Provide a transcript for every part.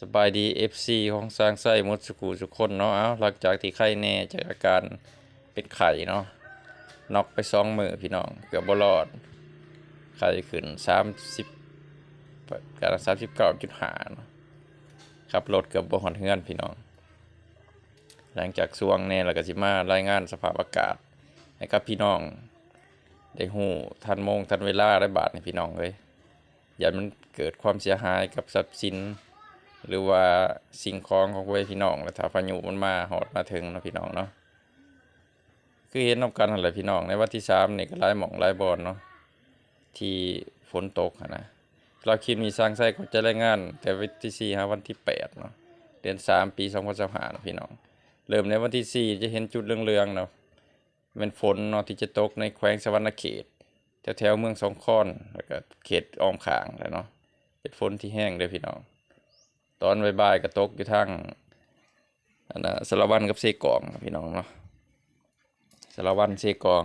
สบายดี FC ของสร้างไส้มดสกูทุกคนเนาะหลังจากที่ไข้แน่จากอาการเป็นไข่เนาะน็อกไป2 มื้อพี่น้องเกือบบ่รอดไข้ขึ้น39.5เนาะขับรถเกือบบ่ฮอดเฮือนพี่น้องหลังจากช่วงแน่แล้วก็สิมารายงานสภาพอากาศให้กับพี่น้องได้ฮู้ทันโมงทันเวลาได้บาดนี่พี่น้องเอ้ยอย่ามันเกิดความเสียหายกับทรัพย์สินหรือว่าสิ่งของของพี่น้องแล้วถ้าพายุมันมาหอดมาถึงเนาะพี่น้องเนาะคือเห็นนำกันอะไรพี่น้องในวันที่3นี่ก็หลายหม่องหลายบอนเนาะที่ฝนตกนะเราคิดมีสร้างไส้ก็จะรายงานแต่วันที่4วันที่8เนาะเดือน3ปี2025เนาะพี่น้องเริ่มในวันที่4จะเห็นจุดเหลืองๆเนาะเป็นฝนเนาะที่จะตกในแขวงสะวรรณเขตแถวเมืองสองคอนแล้วก็เขตอ้อมข้างแล้วเนาะเป็นฝนที่แห้งเลยพี่น้องตอนบ่ายๆก็ตกอยู่ทางสารวันกับเซกองพี่น้องเนาะสารวันเซกอง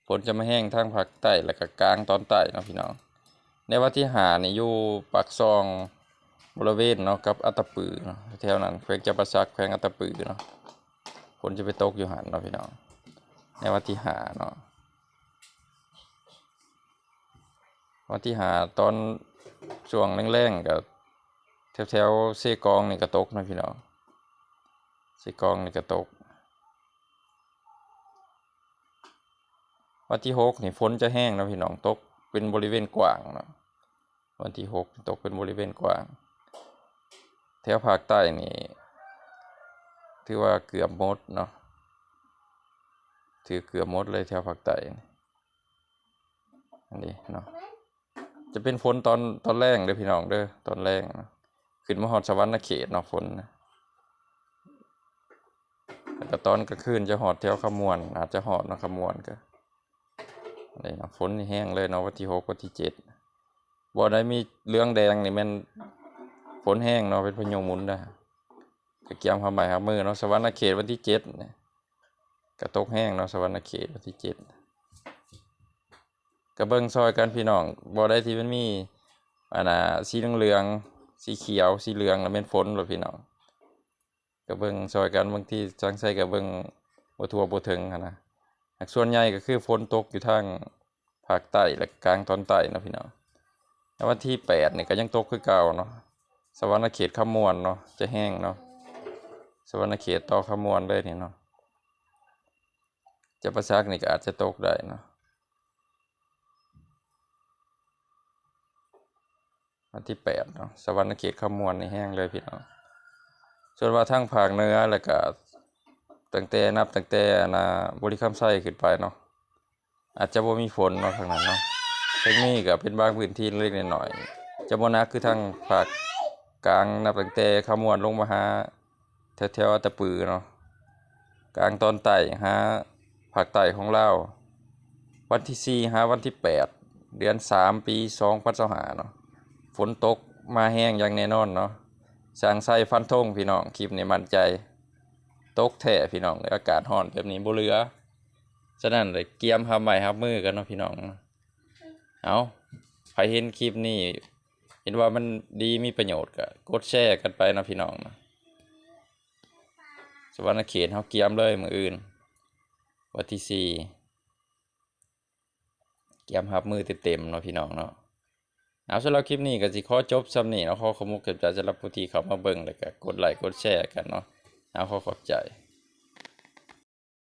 ฝนจะมาแห้งทางภาคใต้และก็กลางตอนใต้เนาะพี่น้องในวันที่5นี่อยู่ปากซองบริเวณเนาะกับอัตตปือเนาะแถวนั้นแขวงจำปาสักแขวงอัตตปือเนาะฝนจะไปตกอยู่หันเนาะพี่น้องในวันที่5เนาะวันที่5ตอนช่วงแรงๆกับแถวเซกองนี่ก็ตกนะพี่น้องเซกองนี่ก็ตกวันที่6นี่ฝนจะแห้งนะพี่น้องตกเป็นบริเวณกว้างเนาะวันที่6ตกเป็นบริเวณกว้างแถวภาคใต้นี่ถือว่าเกือบหมดเนาะถือเกือบหมดเลยแถวภาคใต้อันนี้เนาะจะเป็นฝนตอนแรกเด้อพี่น้องเด้อตอนแรกขึ้นมาฮอดสะวรรณเขตเนาะฝนนะแต่ตอนกลางคืนจะหอดแถวขมวนอาจจะหอดเนาะขมวนก็นี่เนาะฝนนี่แห้งเลยเนาะวันที่6วันที่7บ่ได้มีเหลืองแดงนี่มันฝนแห้งเนาะเป็นพายุหมุนนะก็เกี่ยมความหมายครับมือเนาะสะวรรณเขตวันที่7เนี่ยก็ตกแห้งเนาะสะวรรณเขตวันที่7ก็เบิ่งซอยกันพี่น้องบ่ได้ที่มันมีสีเหลืองสีเขียวสีเหลืองแล้วเป็นฝนหรอพี่น้องก็เบิ่งซอยกันบางทีจังไสก็เบิ่งบ่ทั่วบ่ถึงนะส่วนใหญ่ก็คือฝนตกอยู่ทางภาคใต้และกลางตอนใต้นะพี่น้องแล้ววันที่8นี่ก็ยังตกคือเก่าเนาะสะวรรณเขตขมวนเนาะจะแห้งเนาะสะวรรณเขตต่อขมวนเลยนี่เนาะจะประซักนี่ก็อาจจะตกได้เนาะวันที่8เนาะสะวรรณเขตขมวนนี่แห้งเลยพี่น้องส่วนว่าทางภาคเหนือแล้วก็ตั้งแต่บริคำไส้ขึ้นไปเนาะอาจจะบ่มีฝนเนาะทางนั้นเนาะทางนี้ก็เป็นบางพื้นที่เล็กน้อยจะบ่หนักคือทางภาคกลางนับตั้งแต่ขมวนลงมาหาแถวอัตตปือเนาะกลางตอนใต้หาภาคใต้ของลาววันที่4หาวันที่8เดือน3ปี2025เนาะฝนตกมาแห้งอย่างแน่นอนเนาะสร้างไส้ฟันธงพี่น้องคลิปนี้มั่นใจตกแท้พี่น้องอากาศร้อนแบบนี้บ่เหลือฉะนั้นเลยเกียมทำใหม่ครับมือกันเนาะพี่น้องเอาใครเห็นคลิปนี้เห็นว่ามันดีมีประโยชน์ก็กดแชร์กันไปนะพี่น้องนะสวรรณเขตเฮาเกียมเลยมื้ออื่นวันที่4เกียมรับมือเต็มๆเนาะพี่น้องเนาะเอาสำหรับคลิปนี้ก็สิขอจบซ้ำนี้เนาะขอขอบคุณสำหรับผู้ที่เข้ามาเบิ่งแล้วก็กดไลค์กดแชร์กันเนาะเอาขอขอบใจ